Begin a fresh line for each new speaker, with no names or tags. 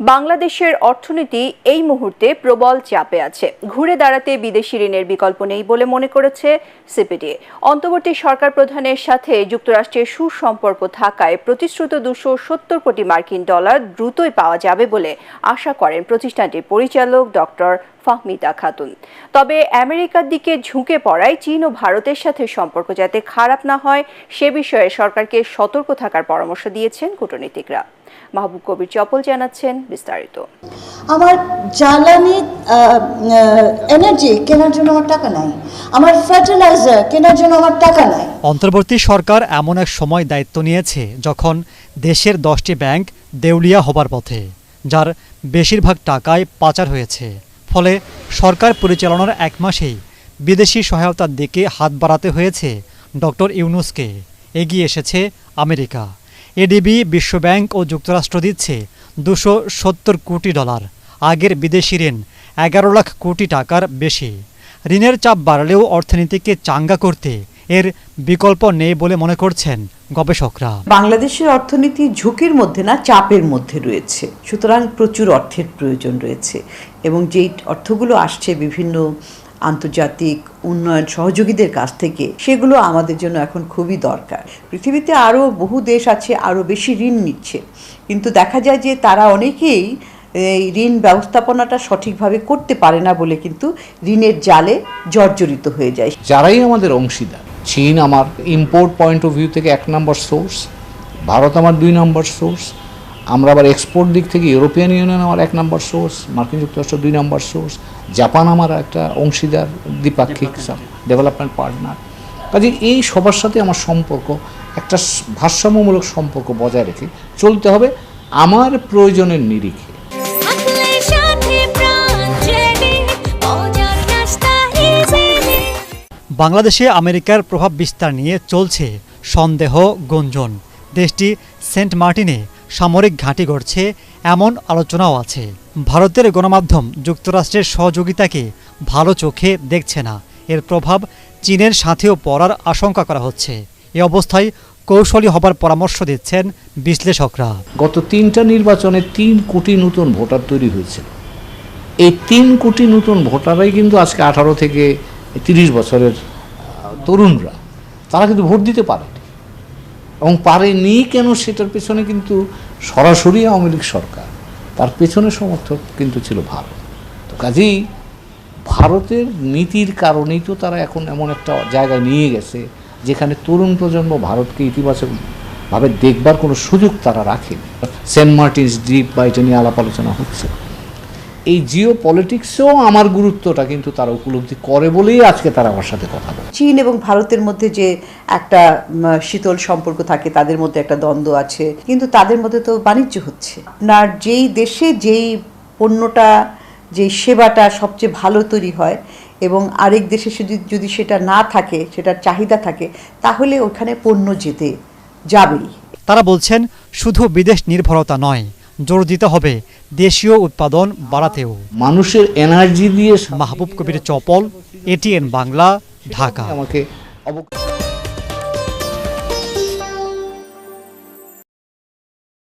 বাংলাদেশের অর্থনীতি এই মুহূর্তে প্রবল চাপে আছে। ঘুরে দাঁড়াতে বিদেশি ঋণের বিকল্প নেই বলে মনে করেছে সিপিডি। অন্তর্বর্তী সরকার প্রধানের সাথে যুক্তরাষ্ট্রের সুসম্পর্ক থাকায় প্রতিশ্রুত 270 কোটি মার্কিন ডলার দ্রুতই পাওয়া যাবে বলে আশা করেন প্রতিষ্ঠানটির পরিচালক ডক্টর ফাহমিদা খাতুন। তবে আমেরিকার দিকে ঝুঁকে পড়ায় চীন ও ভারতের সাথে সম্পর্ক যাতে খারাপ না হয় সে বিষয়ে সরকারকে সতর্ক থাকার পরামর্শ দিয়েছেন কূটনীতিকরা। মাহবুব কবির চপল জানাচ্ছেন বিস্তারিত।
আমার জ্বালানি এনার্জি কেনার জন্য আমার টাকা নাই, আমার ফার্টিলাইজার কেনার জন্য আমার টাকা নাই।
অন্তর্বর্তী সরকার এমন এক সময় দায়িত্ব নিয়েছে যখন দেশের 10টি ব্যাংক দেউলিয়া হবার পথে, যার বেশিরভাগ টাকায় পাচার হয়েছে। ফলে সরকার পরিচালনার এক মাসেই বিদেশি সহায়তার দিকে হাত বাড়াতে হয়েছে ডক্টর ইউনূসকে। এগিয়ে এসেছে আমেরিকা। এডিবি, বিশ্বব্যাংক ও যুক্তরাষ্ট্র দিচ্ছে 270 কোটি ডলার। আগের বিদেশি ঋণ 11 লাখ কোটি টাকার বেশি। ঋণের চাপ বাড়লেও অর্থনীতিকে চাঙ্গা করতে এর বিকল্প নেই বলে মনে করছেন গবেষকরা।
বাংলাদেশের অর্থনীতি ঝুঁকির মধ্যে না, চাপের মধ্যে রয়েছে। সুতরাং প্রচুর অর্থের প্রয়োজন রয়েছে এবং যেই অর্থগুলো আসছে বিভিন্ন আন্তর্জাতিক উন্নয়ন সহযোগীদের কাছ থেকে, সেগুলো আমাদের জন্য এখন খুবই দরকার। পৃথিবীতে আরও বহু দেশ আছে আরও বেশি ঋণ নিচ্ছে, কিন্তু দেখা যায় যে তারা অনেকেই এই ঋণ ব্যবস্থাপনাটা সঠিকভাবে করতে পারে না বলে কিন্তু ঋণের জালে জর্জরিত হয়ে যায়।
যারাই আমাদের অংশীদার, চীন আমার ইম্পোর্ট পয়েন্ট অফ ভিউ থেকে 1 নম্বর সোর্স, ভারত আমার 2 নম্বর সোর্স, আমরা আবার এক্সপোর্ট দিক থেকে ইউরোপিয়ান ইউনিয়ন আমার 1 নম্বর সোর্স, মার্কিন যুক্তরাষ্ট্র 2 নম্বর সোর্স, জাপান আমার একটা অংশীদার, দ্বিপাক্ষিক ডেভেলপমেন্ট পার্টনার। কাজে এই সবার সাথে আমার সম্পর্ক একটা ভারসাম্যমূলক সম্পর্ক বজায় রেখে চলতে হবে আমার প্রয়োজনের নিরিখে।
বাংলাদেশে আমেরিকার প্রভাব বিস্তার নিয়ে চলছে সন্দেহ গুঞ্জন। দেশটি সেন্ট মার্টিনে সামরিক ঘাঁটি গড়ছে এমন আলোচনাও আছে। ভারতের গণমাধ্যম যুক্তরাষ্ট্রের সহযোগিতাকে ভালো চোখে দেখছে না। এর প্রভাব চীনের সাথেও পড়ার আশঙ্কা করা হচ্ছে। এ অবস্থায় কৌশলী হবার পরামর্শ দিচ্ছেন বিশ্লেষকরা।
গত 3টা নির্বাচনে 3 কোটি নতুন ভোটার তৈরি হয়েছিল। এই 3 কোটি নতুন ভোটাররাই কিন্তু আজকে 18 থেকে 30 বছরের তরুণরা, তারা কিন্তু ভোট দিতে পারেনি এবং পারেনি কেন সেটার পেছনে কিন্তু সরাসরি আওয়ামী লীগ সরকার, তার পেছনে সমর্থক কিন্তু ছিল ভারত। তো কাজেই ভারতের নীতির কারণেই তো তারা এখন এমন একটা জায়গায় নিয়ে গেছে যেখানে তরুণ প্রজন্ম ভারতকে ইতিবাচকভাবে দেখবার কোনো সুযোগ তারা রাখেনি। সেন্ট মার্টিনস দ্বীপ বা এটা নিয়ে আলাপ আলোচনা হচ্ছে। এই জিও পলিটিক্সেও আমার গুরুত্বটা কিন্তু তারা উপলব্ধি করে বলেই আজকে তারা আমার সাথে কথা বলে।
চীন এবং ভারতের মধ্যে যে একটা শীতল সম্পর্ক থাকে, তাদের মধ্যে একটা দ্বন্দ্ব আছে, কিন্তু তাদের মধ্যে তো বাণিজ্য হচ্ছে। আপনার যেই দেশে যেই পণ্যটা, যেই সেবাটা সবচেয়ে ভালো তৈরি হয় এবং আরেক দেশে যদি সেটা না থাকে, সেটার চাহিদা থাকে, তাহলে ওখানে পণ্য যেতে যাবেই।
তারা বলছেন শুধু বিদেশ নির্ভরতা নয়, জোর দিতে হবে দেশীয় উৎপাদন বাড়াতেও।
মানুষের এনার্জি দিয়ে।
মাহবুব কবির চপল, এটিএন বাংলা, ঢাকা।
আমাকে